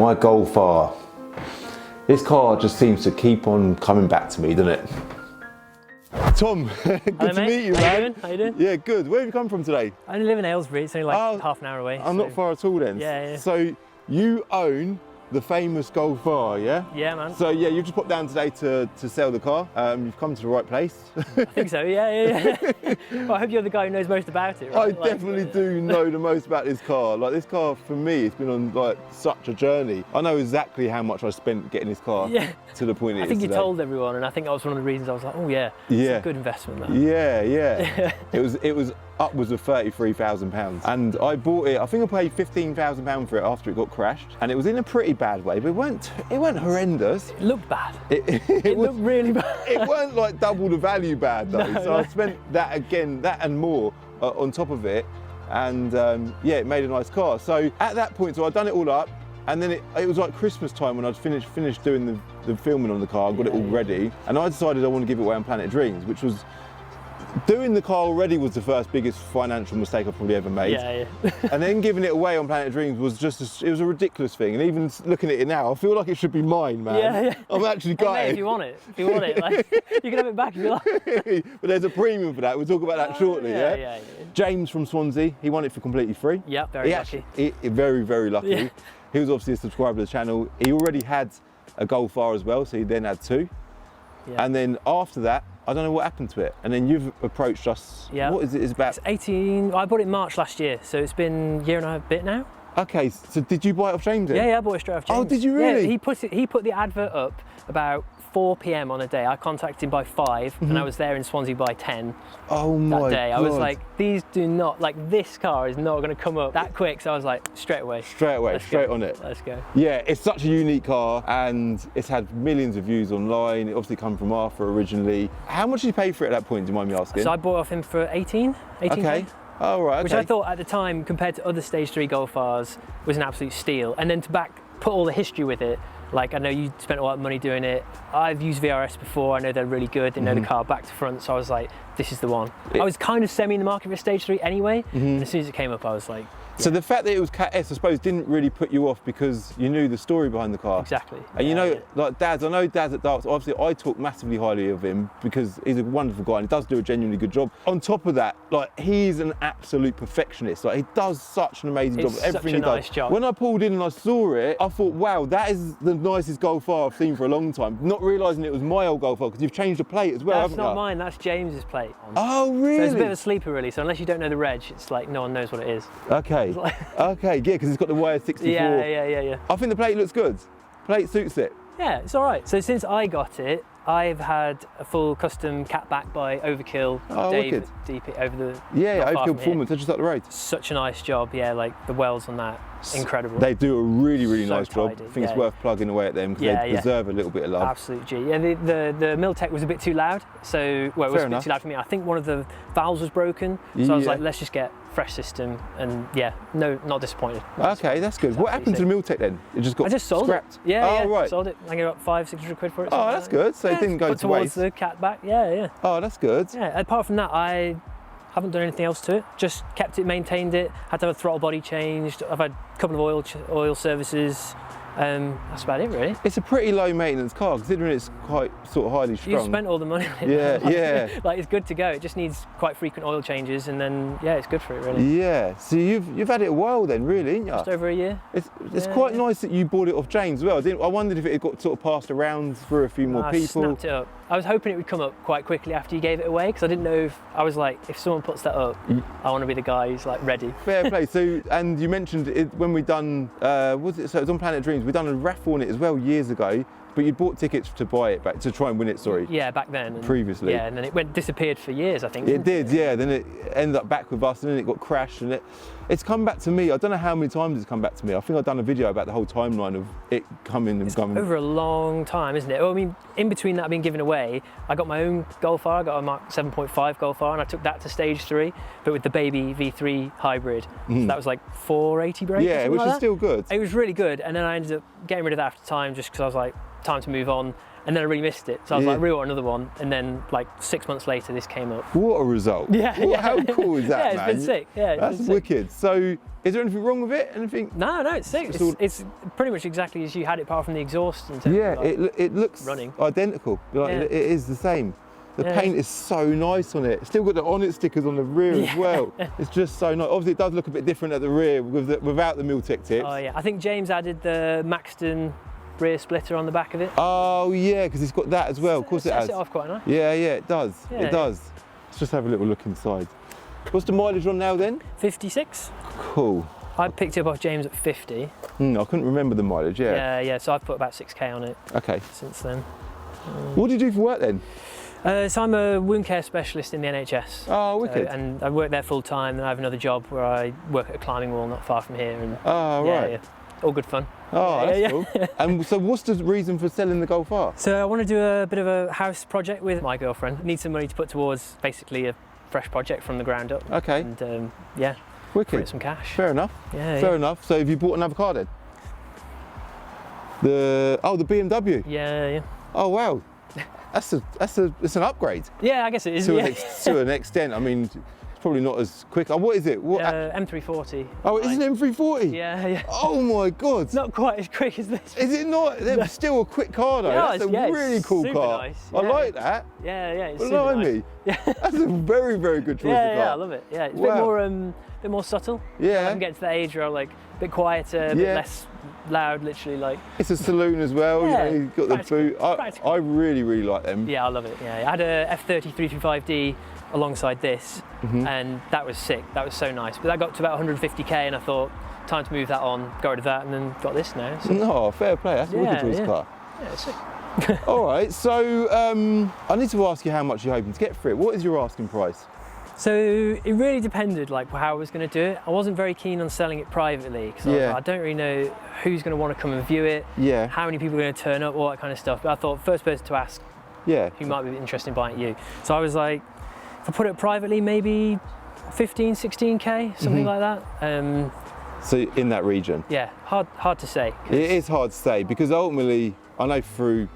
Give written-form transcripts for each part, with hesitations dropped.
My Golf R. This car just seems to keep on coming back to me, doesn't it? Tom, good to meet you, man. How you doing? Yeah, good. Where have you come from today? I only live in Aylesbury, it's only like half an hour away. I'm not far at all then. Yeah. So you own the famous Golf R, yeah? Yeah, man. So yeah, you just popped down today to sell the car. You've come to the right place. I think so, yeah. Well, I hope you're the guy who knows most about it, right? I definitely do know the most about this car. Like, this car for me, it's been on like such a journey. I know exactly how much I spent getting this car to the point it is I think you today. told everyone, and I think that was one of the reasons I was like, oh yeah, it's a good investment, that. Yeah. It was upwards of £33,000, and I bought it. I think I paid £15,000 for it after it got crashed, and it was in a pretty bad way, but it weren't horrendous. It looked bad. It looked really bad. It weren't like double the value bad though. So I spent that again, that and more on top of it, and yeah, it made a nice car. So at that point, so I'd done it all up, and then it was like Christmas time when I'd finished doing the filming on the car, got it all ready, and I decided I want to give it away on Planet Dreams, which was. Doing the car already was the first biggest financial mistake I've probably ever made. Yeah. And then giving it away on Planet Dreams was it was a ridiculous thing. And even looking at it now, I feel like it should be mine, man. Yeah. I'm actually gutted. Hey, mate, if you want it, like, you can have it back if you like. But there's a premium for that. We'll talk about that shortly, yeah? James from Swansea, he won it for completely free. Yeah, very lucky. Very, very lucky. Yeah. He was obviously a subscriber to the channel. He already had a Golf R as well, so he then had two. Yeah. And then after that, I don't know what happened to it. And then you've approached us. Yeah. What is it? It's about 18. I bought it in March last year, so it's been a year and a bit now. Okay, so did you buy it off James then? Yeah, I bought it straight off James. Oh, did you really? Yeah, he put the advert up about 4 PM on a day. I contacted him by 5, and I was there in Swansea by 10. Oh my God. That day, I was like, these do not, like, this car is not going to come up that quick. So I was like, straight away, straight on it. Let's go. Yeah, it's such a unique car, and it's had millions of views online. It obviously come from Arthur originally. How much did you pay for it at that point? Do you mind me asking? So I bought it off him for 18. Okay. Oh, right. Okay. Which I thought at the time, compared to other Stage 3 Golf Rs, was an absolute steal. And then to put all the history with it. Like, I know you spent a lot of money doing it. I've used VRS before. I know they're really good. They know the car back to front. So I was like, this is the one. I was kind of semi in the market for Stage 3 anyway. And as soon as it came up, I was like, So the fact that it was Cat S, I suppose, didn't really put you off because you knew the story behind the car. Exactly. And you know, like Dad's, I know Dad's at Darts, obviously I talk massively highly of him because he's a wonderful guy and he does do a genuinely good job. On top of that, like, he's an absolute perfectionist. Like, he does such an amazing job. Everything he does. Nice job. When I pulled in and I saw it, I thought, wow, that is the nicest Golf R I've seen for a long time. Not realising it was my old Golf R because you've changed the plate as well, haven't you? That's not mine, that's James's plate. Oh, really? So it's a bit of a sleeper, really. So unless you don't know the reg, it's like no one knows what it is. Okay. Okay, yeah, because it's got the YS64. Yeah. I think the plate looks good. Plate suits it. Yeah, it's all right. So since I got it, I've had a full custom cat back by Overkill. Dave DP over the Overkill Performance, they're just up the road. Such a nice job, yeah. Like the welds on that, incredible. They do a really nice job. Tidy, I think it's worth plugging away at them because they deserve a little bit of love. Absolute G. Yeah, the Miltech was a bit too loud. So well, it was a bit too loud for me. I think one of the valves was broken. So I was like, let's just get fresh system, and not disappointed. Okay, that's good. What happened to the Miltech then? It just got scrapped? Yeah, sold it. I gave up 500-600 quid for it. Oh, that's good. So it didn't go to waste. Towards the cat back, yeah. Oh, that's good. Yeah, apart from that, I haven't done anything else to it. Just kept it, maintained it. Had to have a throttle body changed. I've had a couple of oil services. That's about it, really. It's a pretty low maintenance car considering it's quite sort of highly strung. You spent all the money on it. Yeah. Like, it's good to go. It just needs quite frequent oil changes, and then it's good for it, really. Yeah. So you've had it a while then, really, haven't you? Just over a year. It's quite nice that you bought it off James as well. I wondered if it had got sort of passed around through a few more people. I snapped it up. I was hoping it would come up quite quickly after you gave it away, because I didn't know if someone puts that up, I want to be the guy who's like ready. Fair play. So, and you mentioned it when we done, so it was on Planet Dreams, we done a raffle on it as well years ago, but you bought tickets to buy it back, to try and win it, sorry. Yeah, back then. Previously. Yeah, and then it disappeared for years, I think. It did, yeah. Then it ended up back with us, and then it got crashed, and it's come back to me. I don't know how many times it's come back to me. I think I've done a video about the whole timeline of it coming and coming. Over a long time, isn't it? Well, I mean, in between that being given away, I got my own Golf R, I got a Mark 7.5 Golf R, and I took that to Stage 3, but with the baby V3 hybrid. So that was like 480 brake. Yeah, which is still good. It was really good, and then I ended up getting rid of that after time just because I was like, time to move on. And then I really missed it. So I was like, really want another one. And then like 6 months later, this came up. What a result. Yeah. How cool is that, man? Yeah, it's been sick. Yeah, that's wicked. So is there anything wrong with it? Anything? No, it's sick. It's pretty much exactly as you had it, apart from the exhaust. In terms yeah, of, like, it looks running. Identical. Like, it is the same. The paint is so nice on it. It's still got the On It stickers on the rear as well. It's just so nice. Obviously, it does look a bit different at the rear without the Miltech tips. Oh yeah, I think James added the Maxton rear splitter on the back of it. Oh yeah, because it's got that as well. Of course it has. Sets it off quite nice. Yeah, it does. Yeah, it does. Let's just have a little look inside. What's the mileage on now then? 56. Cool. I picked it up off James at 50. I couldn't remember the mileage. Yeah. So I've put about 6k on it. Okay. Since then. What do you do for work then? So I'm a wound care specialist in the NHS. Oh, wicked. And I work there full time, and I have another job where I work at a climbing wall not far from here. And right. Yeah. All good fun. Oh, that's cool. And so what's the reason for selling the Golf R? So I want to do a bit of a house project with my girlfriend. Need some money to put towards basically a fresh project from the ground up. Okay. And wicked. create some cash. Fair enough. Yeah. Fair enough. So have you bought another car then? The BMW? Yeah. Oh wow. It's an upgrade. Yeah, I guess it is. To an extent. I mean, it's probably not as quick. Oh, what is it? M340. Oh, it's an M340? Yeah. Oh my God. It's not quite as quick as this. Is it not? They're still a quick car though. That's a really cool car. Nice. I like that. Yeah, it's super nice. Yeah. That's a very, very good choice of car. Yeah, I love it. Yeah, it's a bit more subtle. Yeah. I'm getting to that age where I'm like a bit quieter, a bit less loud, literally like. It's a saloon as well. Yeah, you've got the boot. I really, really like them. Yeah, I love it. Yeah, I had a F30 325D alongside this, and that was sick. That was so nice. But that got to about 150k, and I thought, time to move that on, got rid of that, and then got this now. So. No, fair play. That's a wicked choice car. Yeah, it's sick. All right, so I need to ask you how much you're hoping to get for it. What is your asking price? So it really depended like how I was going to do it. I wasn't very keen on selling it privately because I don't really know who's going to want to come and view it, how many people are going to turn up, all that kind of stuff. But I thought first person to ask who might be interested in buying you. So I was like, if I put it privately, maybe 15, 16k, something like that. So in that region? Yeah, hard to say. It is hard to say because ultimately, I know through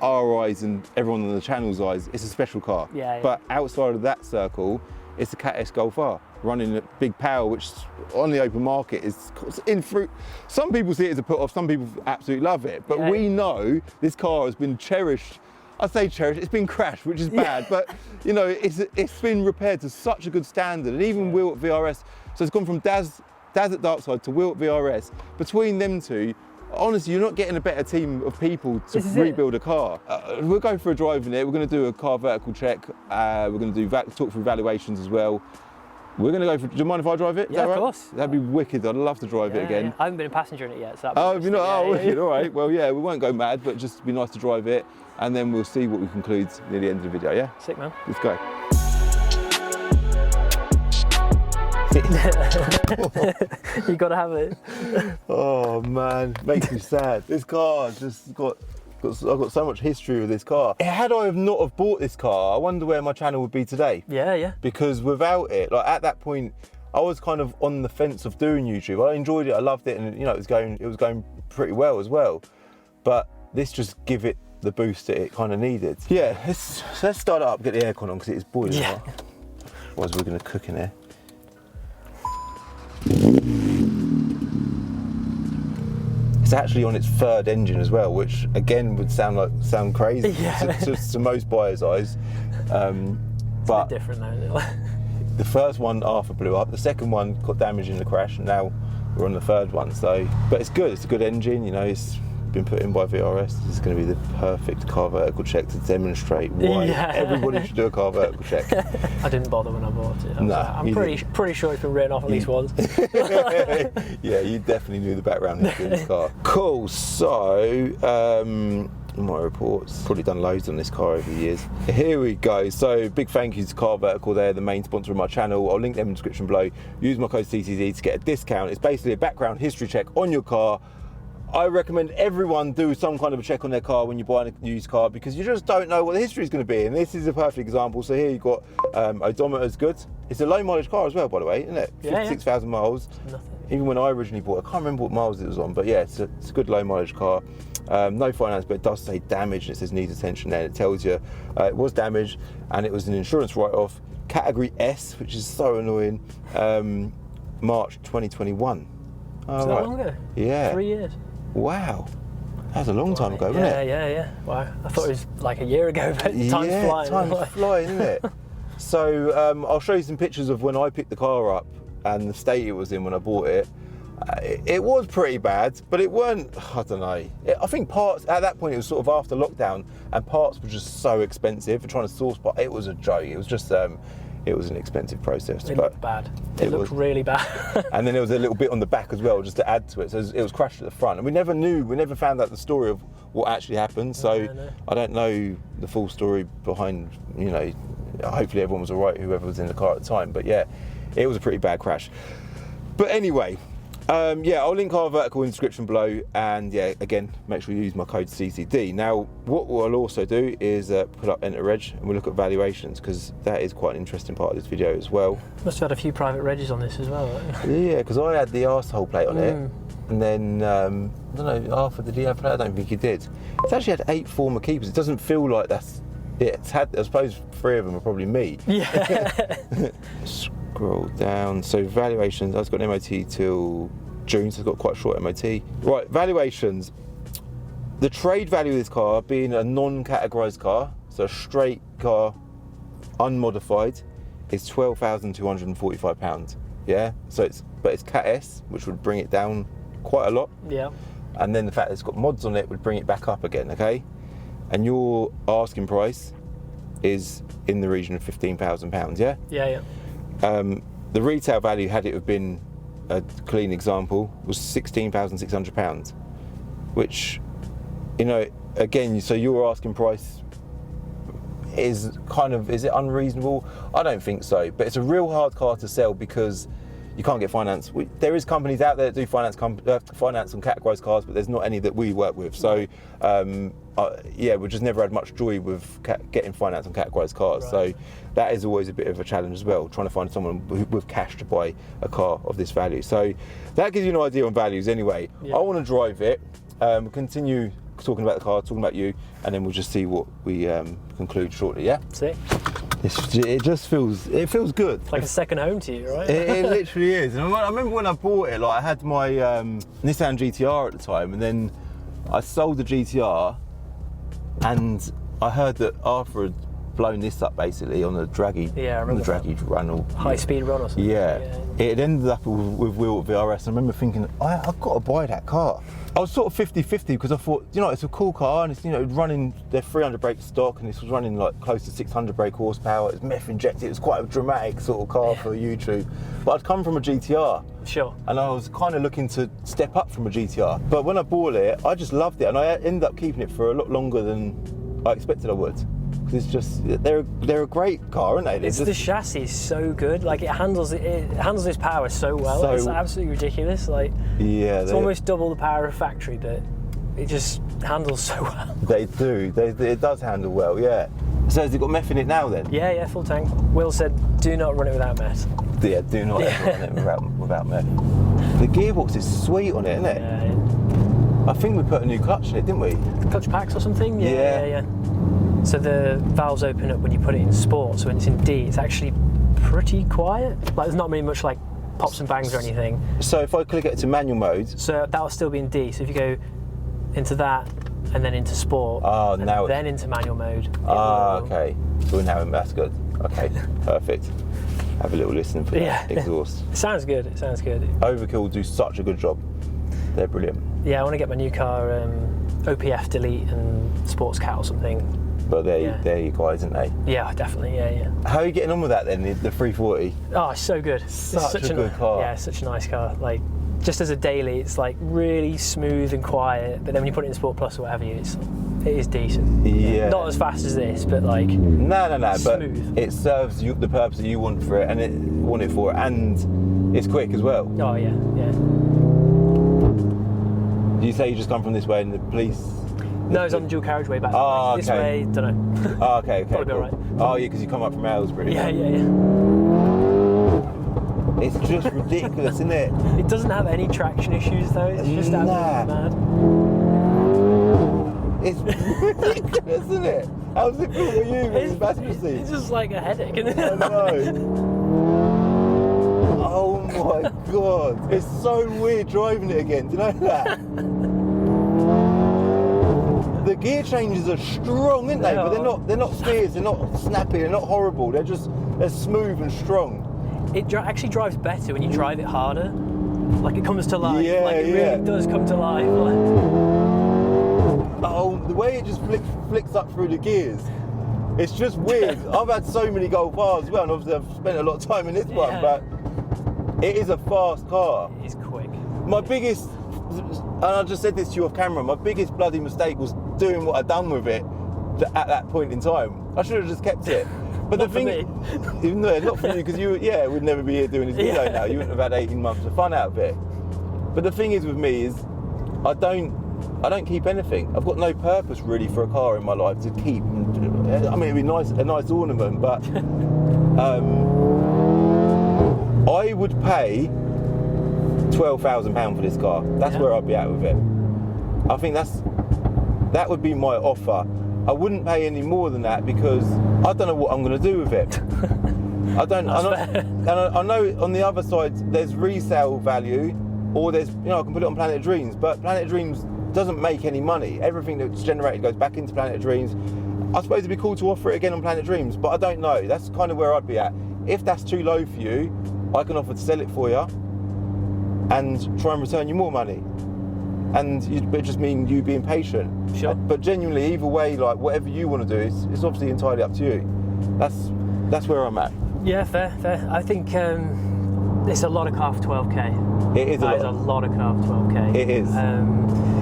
our eyes and everyone on the channel's eyes, it's a special car. Yeah. But outside of that circle, it's the Cat S Golf R running at big power, which on the open market is in fruit. Some people see it as a put off, some people absolutely love it. But we know this car has been cherished. I say cherished, it's been crashed, which is bad, but you know, it's been repaired to such a good standard. And even Will at VRS, so it's gone from Daz at Darkside to Will at VRS. Between them two, honestly, you're not getting a better team of people to rebuild a car. We'll go for a drive in it. We're going to do a car vertical check. We're going to talk through valuations as well. We're going to go for. Do you mind if I drive it? Yeah, of course. That'd be wicked. I'd love to drive it again. Yeah. I haven't been a passenger in it yet. So have you not? Oh, wicked. All right. Well, yeah, we won't go mad, but just be nice to drive it, and then we'll see what we conclude near the end of the video. Yeah. Sick, man. Let's go. You gotta have it. Oh man, makes me sad. This car just I've got so much history with this car. Had I not have bought this car, I wonder where my channel would be today. Yeah. Because without it, like at that point, I was kind of on the fence of doing YouTube. I enjoyed it, I loved it, and you know, it was going pretty well as well. But this just give it the boost that it kind of needed. Yeah, let's start it up, get the aircon on because it is boiling. Yeah. Otherwise we're gonna cook in here. It's actually on its third engine as well, which again would sound crazy to most buyers' eyes. It's a bit different now, isn't it? The first one Arthur blew up. The second one got damaged in the crash, and now we're on the third one. So, but it's good. It's a good engine. You know, it's been put in by VRS. This is going to be the perfect car vertical check to demonstrate why everybody should do a car vertical check. I didn't bother when I bought it. I'm pretty sure it's been written off at least once. Yeah, you definitely knew the background history of this car. Cool. So, my reports. Probably done loads on this car over the years. Here we go. So, big thank you to Car Vertical. They're the main sponsor of my channel. I'll link them in the description below. Use my code CCZ to get a discount. It's basically a background history check on your car. I recommend everyone do some kind of a check on their car when you're buying a used car because you just don't know what the history is going to be, and this is a perfect example. So here you've got odometer's good, It's a low mileage car as well, by the way, isn't it? Yeah, 56,000 miles. Nothing. Even when I originally bought it, I can't remember what miles it was on, but yeah, it's a good low mileage car. No finance, but it does say damage, and it says needs attention there. It tells you it was damaged, and it was an insurance write-off, category S, which is so annoying, March 2021. Was that long ago? Yeah. 3 years. Wow. That was a long time ago, wasn't it? Yeah. Wow. I thought it was like a year ago, but time's flying. Time's flying, isn't it? So I'll show you some pictures of when I picked the car up and the state it was in when I bought it. It was pretty bad, but it weren't, I don't know. I think parts, at that point it was sort of after lockdown, and parts were just so expensive for trying to source parts. It was a joke. It was just, it was an expensive process. It looked bad. It looked really bad. And then there was a little bit on the back as well, just to add to it. So it was crashed at the front. And we never found out the story of what actually happened. So no. I don't know the full story behind, you know, hopefully everyone was all right, whoever was in the car at the time. But yeah, it was a pretty bad crash. But anyway, yeah, I'll link our vertical in the description below, and yeah, again, make sure you use my code CCD. Now, what we'll also do is put up enter reg, and we'll look at valuations, because that is quite an interesting part of this video as well. Must have had a few private regs on this as well, right? Yeah, because I had the arsehole plate on it, and then, I don't know, Arthur, did he have plate? I don't think he did. It's actually had 8 former keepers. It doesn't feel like that's it. It's had, I suppose 3 of them are probably me. Yeah. Scroll down, so valuations, I've got an MOT till June, so it's got quite a short MOT. Right, valuations. The trade value of this car, being a non-categorised car, so a straight car, unmodified, is £12,245. Yeah, so but it's Cat S, which would bring it down quite a lot. Yeah. And then the fact that it's got mods on it would bring it back up again, okay? And your asking price is in the region of £15,000, yeah? Yeah. The retail value, had it have been a clean example, was £16,600, which, you know, again, so your asking price is kind of, is it unreasonable? I don't think so, but it's a real hard car to sell because you can't get finance. There is companies out there that do finance on categorised cars, but there's not any that we work with. So yeah, we've just never had much joy with getting finance on categorised cars. Right. So that is always a bit of a challenge as well, trying to find someone with cash to buy a car of this value. So that gives you an idea on values anyway. Yeah. I want to drive it, continue talking about the car, talking about you, and then we'll just see what we conclude shortly, yeah? See? It just feels, it feels good. It's like a second home to you, right? It literally is. And I remember when I bought it, like I had my Nissan GTR at the time, and then I sold the GTR, and I heard that Arthur had blown this up basically on a draggy, run or high-speed run or something. Yeah. It ended up with wheel VRS. I remember thinking, I've got to buy that car. I was sort of 50-50 because I thought, you know, it's a cool car, and it's, you know, running their 300 brake stock, and this was running like close to 600 brake horsepower. It's meth injected. It was quite a dramatic sort of car for YouTube. But I'd come from a GTR. Sure. And I was kind of looking to step up from a GTR. But when I bought it, I just loved it, and I ended up keeping it for a lot longer than I expected I would. It's just, they're a great car, aren't they? The chassis is so good. Like it handles this power so well. It's absolutely ridiculous. Like it's almost double the power of factory, but it just handles so well. They do. It does handle well. Yeah. So has it got meth in it now then? Yeah, full tank. Will said, do not run it without meth. Yeah, do not ever run it without meth. The gearbox is sweet on it, isn't it? Yeah. I think we put a new clutch in it, didn't we? Clutch packs or something? Yeah. So the valves open up when you put it in sport, so when it's in D, it's actually pretty quiet. Like there's not really much like pops and bangs or anything. So if I click it to manual mode... So that'll still be in D, so if you go into that, and then into sport, and then into manual mode. Okay. So now that's good. Okay, perfect. Have a little listen for that exhaust. It sounds good, Overkill do such a good job. They're brilliant. Yeah, I want to get my new car OPF delete and sports cat or something. But they're you guys, aren't they? Yeah, definitely, yeah. How are you getting on with that then, the 340? Oh, it's so good. Such a good car. Yeah, such a nice car. Like, just as a daily, it's like really smooth and quiet, but then when you put it in Sport Plus or whatever, it is decent. Yeah. Not as fast as this, but like No, smooth. But it serves the purpose that you want for it, and and it's quick as well. Oh yeah. You say you just come from this way and the police... No, it's on the dual carriageway back this way, don't know. Okay, Probably cool. all right. Oh yeah, because you come up from Aylesbury. Yeah. It's just ridiculous, isn't it? It doesn't have any traction issues though. It's just absolutely mad. It's ridiculous, isn't it? How's it feel for you with the passenger seat? It's just like a headache, isn't it? I know. Oh my god, it's so weird driving it again. Do you know that? The gear changes are strong, aren't they? But they're not fierce, they're not snappy, they're not horrible. They're smooth and strong. It actually drives better when you drive it harder. Like it comes to life. Yeah, like it really does come to life. Like. Oh, the way it just flicks up through the gears. It's just weird. I've had so many Golf R's as well, and obviously I've spent a lot of time in this one, but it is a fast car. It is quick. My biggest, and I just said this to you off camera, my biggest bloody mistake was doing what I'd done with it at that point in time. I should have just kept it. But the thing, no, not for you, because we'd never be here doing this video now. You wouldn't have had 18 months of fun out of it. But the thing is with me is, I don't keep anything. I've got no purpose really for a car in my life to keep. I mean, it'd be a nice ornament, but I would pay £12,000 for this car. That's where I'd be at with it. I think that would be my offer. I wouldn't pay any more than that because I don't know what I'm going to do with it. I don't. I know on the other side there's resale value, or there's I can put it on Planet Dreams, but Planet Dreams doesn't make any money. Everything that's generated goes back into Planet Dreams. I suppose it'd be cool to offer it again on Planet Dreams, but I don't know. That's kind of where I'd be at. If that's too low for you, I can offer to sell it for you and try and return you more money. And it just mean you being patient. Sure. But genuinely, either way, like whatever you want to do, it's obviously entirely up to you. That's where I'm at. Yeah, fair. I think it's a lot of car for 12k. It is a lot of car for 12k. It is. I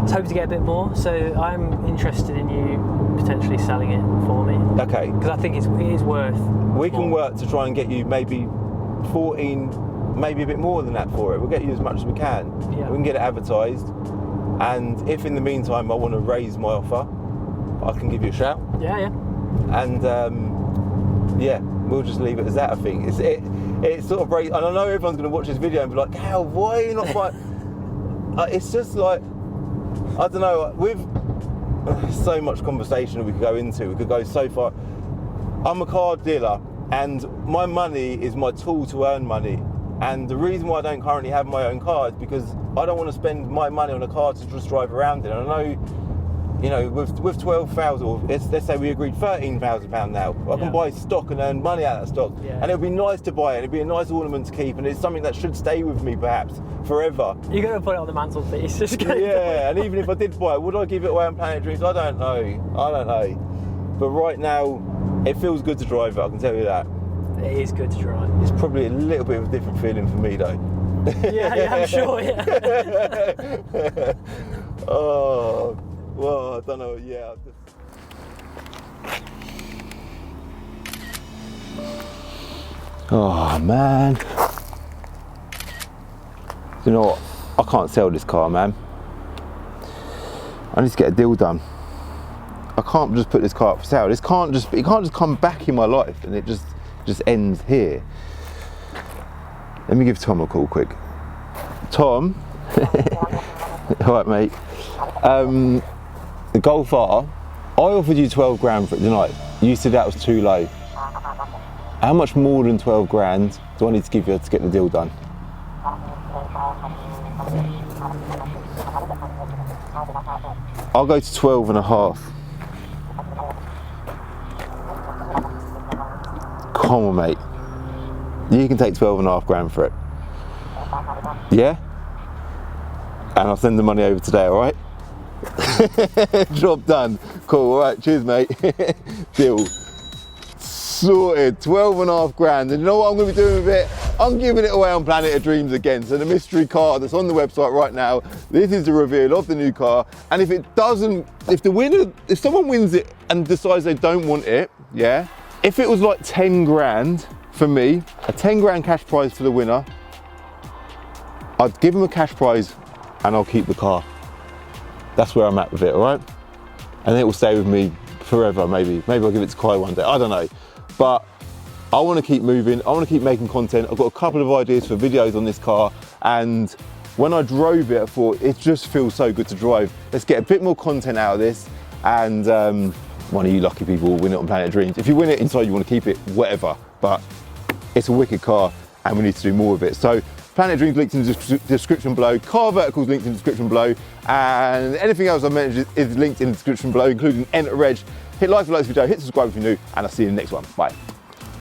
was hoping to get a bit more, so I'm interested in you potentially selling it for me. Okay. Because I think it is worth. We can work to try and get you maybe 14, maybe a bit more than that for it. We'll get you as much as we can. Yeah. We can get it advertised. And if in the meantime I want to raise my offer, I can give you a shout. Yeah. And we'll just leave it as that. I think it's sort of great. And I know everyone's going to watch this video and be like, "Hal, why are you not quite?" It's just like, I don't know. With so much conversation we could go into, we could go so far. I'm a car dealer, and my money is my tool to earn money. And the reason why I don't currently have my own car is because I don't want to spend my money on a car to just drive around in. And I know, with 12,000, or let's say we agreed £13,000 now, I can buy stock and earn money out of that stock. Yeah. And it'd be nice to buy it, and it'd be a nice ornament to keep, and it's something that should stay with me perhaps forever. You're going to put it on the mantelpiece. Yeah, and even if I did buy it, would I give it away on Planet Dreams? I don't know. But right now, it feels good to drive it, I can tell you that. It is good to drive. It's probably a little bit of a different feeling for me though. Yeah, I'm sure, yeah. Oh, well, I don't know, yeah. Oh man. You know what? I can't sell this car, man. I need to get a deal done. I can't just put this car up for sale. It can't just come back in my life and it just ends here. Let me give Tom a call quick. Tom, all right, mate. The Golf R, I offered you 12 grand for it tonight. You said that was too low. How much more than 12 grand do I need to give you to get the deal done? I'll go to 12 and a half. Come on, mate. You can take 12 and a half grand for it. Yeah? And I'll send the money over today, all right? Job done. Cool, all right, cheers, mate. Deal. Sorted, 12 and a half grand. And you know what I'm gonna be doing with it? I'm giving it away on Planet of Dreams again. So the mystery car that's on the website right now, this is the reveal of the new car. And if it doesn't, if someone wins it and decides they don't want it, yeah? If it was like 10 grand for me, a 10 grand cash prize for the winner, I'd give them a cash prize and I'll keep the car. That's where I'm at with it, all right? And it will stay with me forever, maybe. Maybe I'll give it to Kai one day, I don't know. But I want to keep moving, I want to keep making content. I've got a couple of ideas for videos on this car, and when I drove it, I thought it just feels so good to drive. Let's get a bit more content out of this, and one of you lucky people will win it on Planet of Dreams. If you win it inside, you want to keep it, whatever, but it's a wicked car and we need to do more of it. So Planet of Dreams linked in the description below, Car Verticals linked in the description below, and anything else I mentioned is linked in the description below, including Enter Reg. Hit like if you like this video, hit subscribe if you're new, and I'll see you in the next one. Bye.